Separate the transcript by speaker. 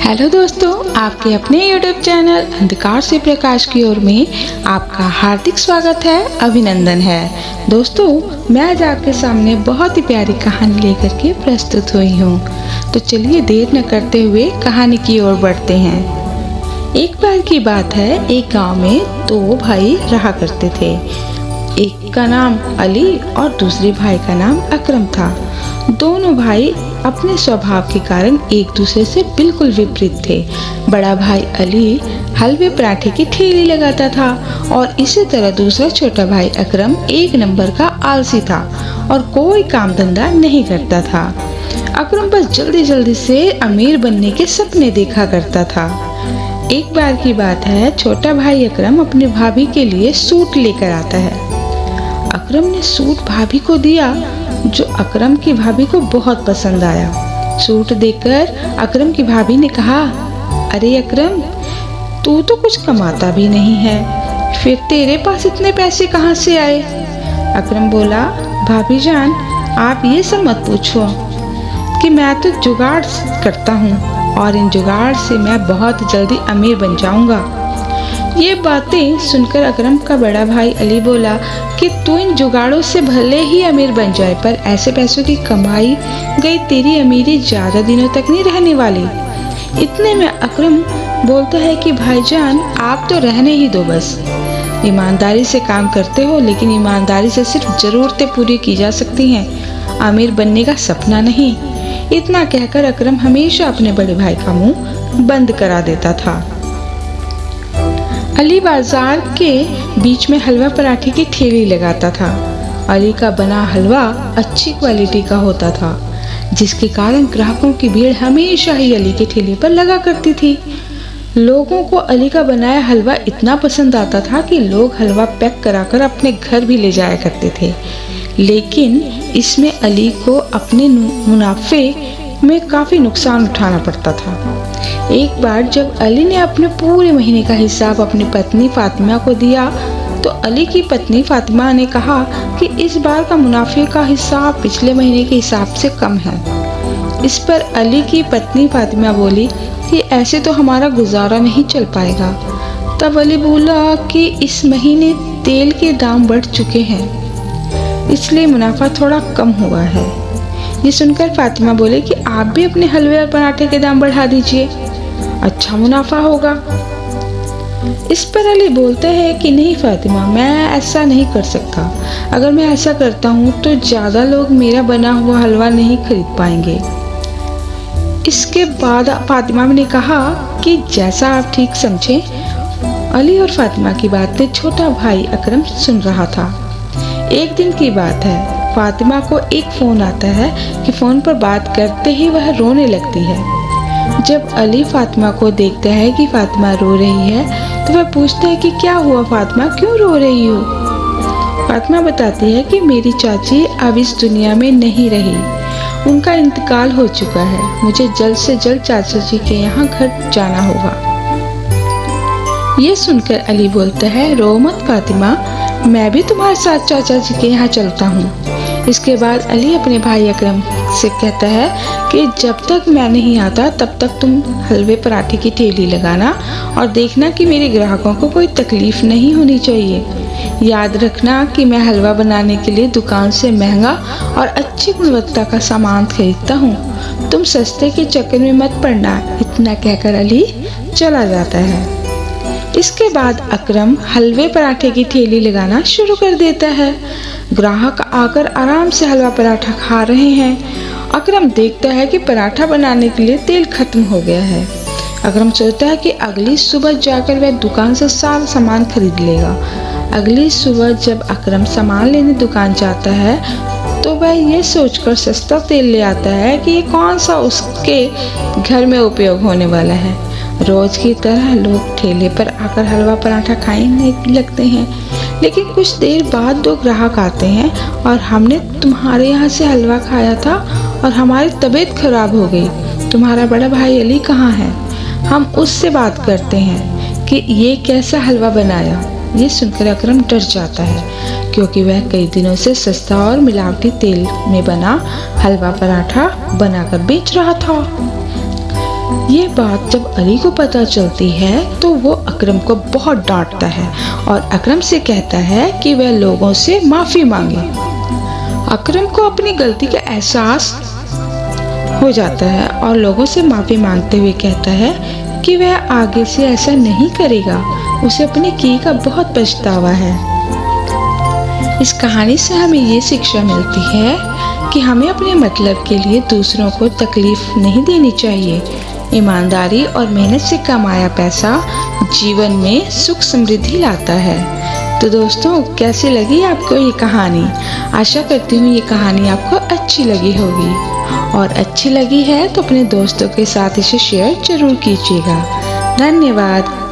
Speaker 1: Hello दोस्तों, आपके अपने YouTube चैनल अंधकार से प्रकाश की ओर में आपका हार्दिक स्वागत है, अभिनंदन है। दोस्तों, मैं आज आपके सामने बहुत ही प्यारी कहानी लेकर के प्रस्तुत हुई हूँ। तो चलिए देर न करते हुए कहानी की ओर बढ़ते हैं। एक बार की बात है, एक गांव में दो भाई रहा करते थे। एक का नाम अली और दूसरे भाई का नाम अकरम था। दोनों भाई अपने स्वभाव के कारण एक दूसरे से बिल्कुल विपरीत थे। बड़ा भाई अली हलवे पराठे की ठेली लगाता था और इसी तरह दूसरा छोटा भाई अकरम एक नंबर का आलसी था और कोई काम धंधा नहीं करता था। अकरम बस जल्दी जल्दी से अमीर बनने के सपने देखा करता था। एक बार की बात है, छोटा भाई अकरम अपनी भाभी के लिए सूट लेकर आता है। अकरम ने सूट भाभी को दिया, जो अकरम की भाभी को बहुत पसंद आया। सूट देखकर अकरम की भाभी ने कहा, अरे अकरम, तू तो कुछ कमाता भी नहीं है, फिर तेरे पास इतने पैसे कहाँ से आए? अकरम बोला, भाभी जान, आप ये सब मत पूछो कि मैं तो जुगाड़ करता हूँ और इन जुगाड़ से मैं बहुत जल्दी अमीर बन जाऊंगा। ये बातें सुनकर अकरम का बड़ा भाई अली बोला कि तू इन जुगाड़ों से भले ही अमीर बन जाए, पर ऐसे पैसों की कमाई गई तेरी अमीरी ज्यादा दिनों तक नहीं रहने वाली। इतने में अकरम बोलता है कि भाईजान, आप तो रहने ही दो, बस ईमानदारी से काम करते हो, लेकिन ईमानदारी से सिर्फ जरूरतें पूरी की जा सकती हैं, अमीर बनने का सपना नहीं। इतना कहकर अकरम हमेशा अपने बड़े भाई का मुंह बंद करा देता था। अली बाजार के बीच में हलवा पराठे की ठेली लगाता था। अली का बना हलवा अच्छी क्वालिटी का होता था, जिसके कारण ग्राहकों की भीड़ हमेशा ही अली के ठेले पर लगा करती थी। लोगों को अली का बनाया हलवा इतना पसंद आता था कि लोग हलवा पैक कराकर अपने घर भी ले जाया करते थे, लेकिन इसमें अली को अपने मुनाफे में काफी नुकसान उठाना पड़ता था। एक बार जब अली ने अपने पूरे महीने का हिसाब अपनी पत्नी फातिमा को दिया, तो अली की पत्नी फातिमा ने कहा कि इस बार का मुनाफे का हिसाब पिछले महीने के हिसाब से कम है। इस पर अली की पत्नी फातिमा बोली कि ऐसे तो हमारा गुजारा नहीं चल पाएगा। तब अली बोला कि इस महीने तेल के दाम बढ़ चुके हैं, इसलिए मुनाफा थोड़ा कम हुआ है। ये सुनकर फातिमा बोले कि आप भी अपने हलवे और पराठे के दाम बढ़ा दीजिए, अच्छा मुनाफा होगा। इस पर अली बोलते हैं कि नहीं फातिमा, मैं ऐसा नहीं कर सकता। अगर मैं ऐसा करता हूँ तो ज्यादा लोग मेरा बना हुआ हलवा नहीं खरीद पाएंगे। इसके बाद फातिमा ने कहा कि जैसा आप ठीक समझें। अली और फातिमा की बातें छोटा भाई अकरम सुन रहा था। एक दिन की बात है, फातिमा को एक फोन आता है कि फोन पर बात करते ही वह रोने लगती है। जब अली फातिमा को देखता है कि फातिमा रो रही है, तो वह पूछता है कि क्या हुआ फातिमा, क्यों रो रही हो? फातिमा बताती है कि मेरी चाची अब इस दुनिया में नहीं रही, उनका इंतकाल हो चुका है। मुझे जल्द से जल्द चाचा जी के यहाँ घर जाना होगा। ये सुनकर अली बोलता है, रो मत फातिमा, मैं भी तुम्हारे साथ चाचा जी के यहाँ चलता हूँ। इसके बाद अली अपने भाई अकरम से कहता है कि जब तक मैं नहीं आता तब तक तुम हलवे पराठे की ठेली लगाना और देखना कि मेरे ग्राहकों को कोई तकलीफ नहीं होनी चाहिए। याद रखना कि मैं हलवा बनाने के लिए दुकान से महंगा और अच्छी गुणवत्ता का सामान खरीदता हूँ, तुम सस्ते के चक्कर में मत पड़ना। इतना कहकर अली चला जाता है। इसके बाद अकरम हलवे पराठे की ठेली लगाना शुरू कर देता है। ग्राहक आकर आराम से हलवा पराठा खा रहे हैं। अकरम देखता है कि पराठा बनाने के लिए तेल खत्म हो गया है। अकरम सोचता है कि अगली सुबह जाकर वह दुकान से सारा सामान खरीद लेगा। अगली सुबह जब अकरम सामान लेने दुकान जाता है, तो वह ये सोचकर सस्ता तेल ले आता है कि ये कौन सा उसके घर में उपयोग होने वाला है। रोज की तरह लोग ठेले पर आकर हलवा पराठा खाने लगते हैं, लेकिन कुछ देर बाद दो ग्राहक आते हैं और हमने तुम्हारे यहाँ से हलवा खाया था और हमारी तबीयत खराब हो गई। तुम्हारा बड़ा भाई अली कहाँ है? हम उससे बात करते हैं कि ये कैसा हलवा बनाया। ये सुनकर अकरम डर जाता है, क्योंकि वह कई दिनों से सस्ता और मिलावटी तेल में बना हलवा पराठा बनाकर बेच रहा था। ये बात जब अली को पता चलती है तो वो अकरम को बहुत डांटता है और अकरम से कहता है कि वह लोगों से माफ़ी मांगे। अकरम को अपनी गलती का एहसास हो जाता है और लोगों से माफ़ी मांगते हुए कहता है कि वह आगे से ऐसा नहीं करेगा। उसे अपने किए का बहुत पछतावा है। इस कहानी से हमें ये शिक्षा मिलती है कि हमें अपने मतलब के लिए दूसरों को तकलीफ नहीं देनी चाहिए। ईमानदारी और मेहनत से कमाया पैसा जीवन में सुख समृद्धि लाता है। तो दोस्तों, कैसी लगी आपको ये कहानी? आशा करती हूँ ये कहानी आपको अच्छी लगी होगी, और अच्छी लगी है तो अपने दोस्तों के साथ इसे शेयर जरूर कीजिएगा। धन्यवाद।